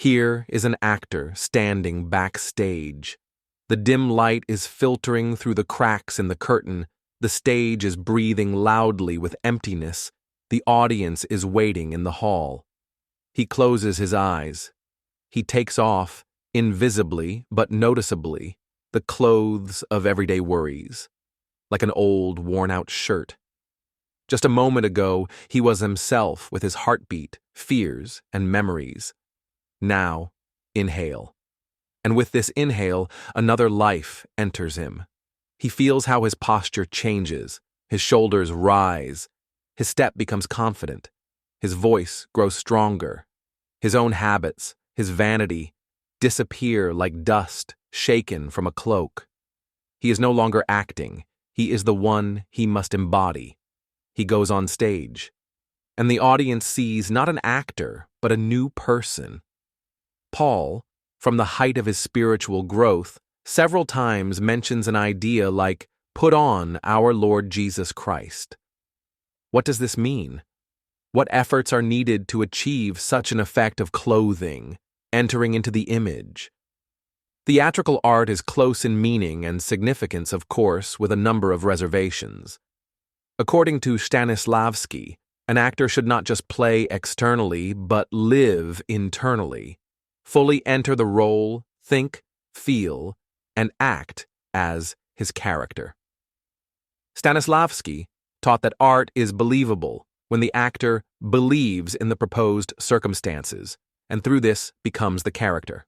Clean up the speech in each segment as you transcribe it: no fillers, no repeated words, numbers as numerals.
Here is an actor standing backstage. The dim light is filtering through the cracks in the curtain. The stage is breathing loudly with emptiness. The audience is waiting in the hall. He closes his eyes. He takes off, invisibly but noticeably, the clothes of everyday worries, like an old, worn-out shirt. Just a moment ago, he was himself with his heartbeat, fears, and memories. Now, inhale. And with this inhale, another life enters him. He feels how his posture changes, his shoulders rise, his step becomes confident, his voice grows stronger. His own habits, his vanity, disappear like dust shaken from a cloak. He is no longer acting. He is the one he must embody. He goes on stage, and the audience sees not an actor, but a new person. Paul, from the height of his spiritual growth, several times mentions an idea like, "Put on our Lord Jesus Christ." What does this mean? What efforts are needed to achieve such an effect of clothing, entering into the image? Theatrical art is close in meaning and significance, of course, with a number of reservations. According to Stanislavsky, an actor should not just play externally, but live internally, fully enter the role, think, feel, and act as his character. Stanislavsky taught that art is believable when the actor believes in the proposed circumstances, and through this becomes the character.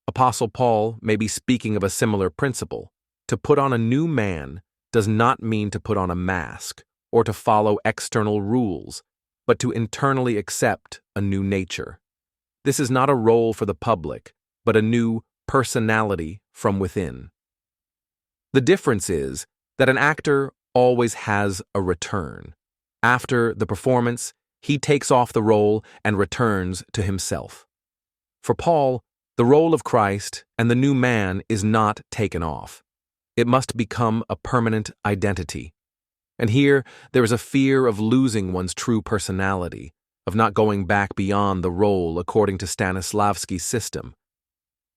Apostle Paul may be speaking of a similar principle. To put on a new man does not mean to put on a mask or to follow external rules, but to internally accept a new nature. This is not a role for the public, but a new personality from within. The difference is that an actor always has a return. After the performance, he takes off the role and returns to himself. For Paul, the role of Christ and the new man is not taken off. It must become a permanent identity. And here, there is a fear of losing one's true personality, of not going back beyond the role according to Stanislavsky's system.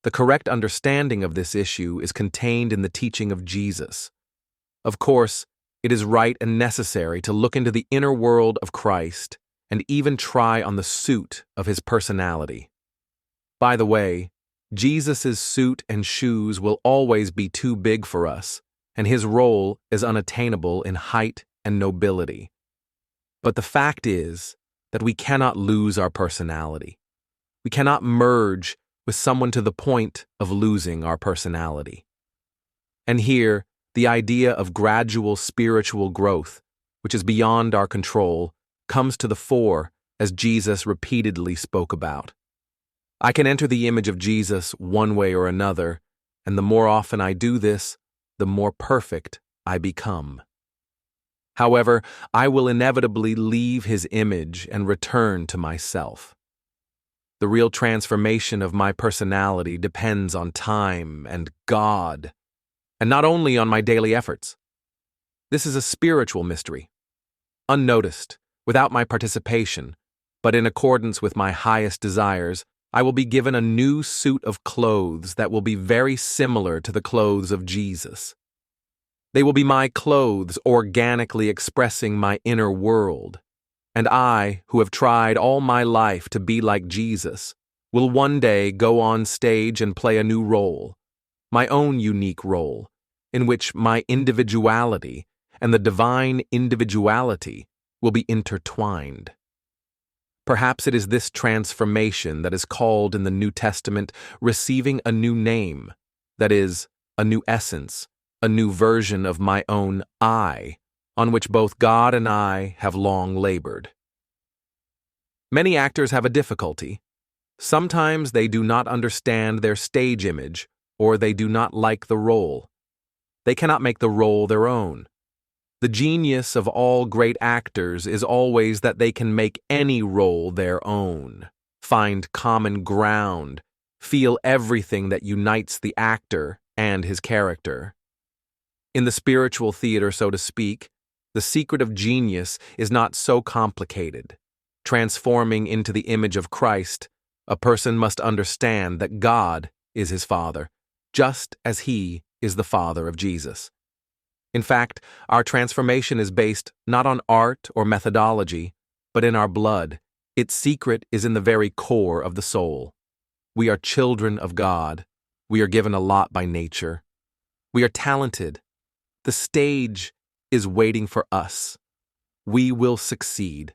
The correct understanding of this issue is contained in the teaching of Jesus. Of course, it is right and necessary to look into the inner world of Christ and even try on the suit of his personality. By the way, Jesus' suit and shoes will always be too big for us, and his role is unattainable in height and nobility. But the fact is that we cannot lose our personality. We cannot merge with someone to the point of losing our personality. And here, the idea of gradual spiritual growth, which is beyond our control, comes to the fore as Jesus repeatedly spoke about. I can enter the image of Jesus one way or another, and the more often I do this, the more perfect I become. However, I will inevitably leave his image and return to myself. The real transformation of my personality depends on time and God, and not only on my daily efforts. This is a spiritual mystery, unnoticed, without my participation, but in accordance with my highest desires. I will be given a new suit of clothes that will be very similar to the clothes of Jesus. They will be my clothes organically expressing my inner world, and I, who have tried all my life to be like Jesus, will one day go on stage and play a new role, my own unique role, in which my individuality and the divine individuality will be intertwined. Perhaps it is this transformation that is called in the New Testament receiving a new name, that is, a new essence, a new version of my own I, on which both God and I have long labored. Many actors have a difficulty. Sometimes they do not understand their stage image, or they do not like the role. They cannot make the role their own. The genius of all great actors is always that they can make any role their own, find common ground, feel everything that unites the actor and his character. In the spiritual theater, so to speak, the secret of genius is not so complicated. Transforming into the image of Christ, A person must understand that God is his Father, just as he is the Father of Jesus. In fact, our transformation is based not on art or methodology, but in our blood. Its secret is in the very core of the soul. We are children of God. We are given a lot by nature. We are talented. The stage is waiting for us. We will succeed.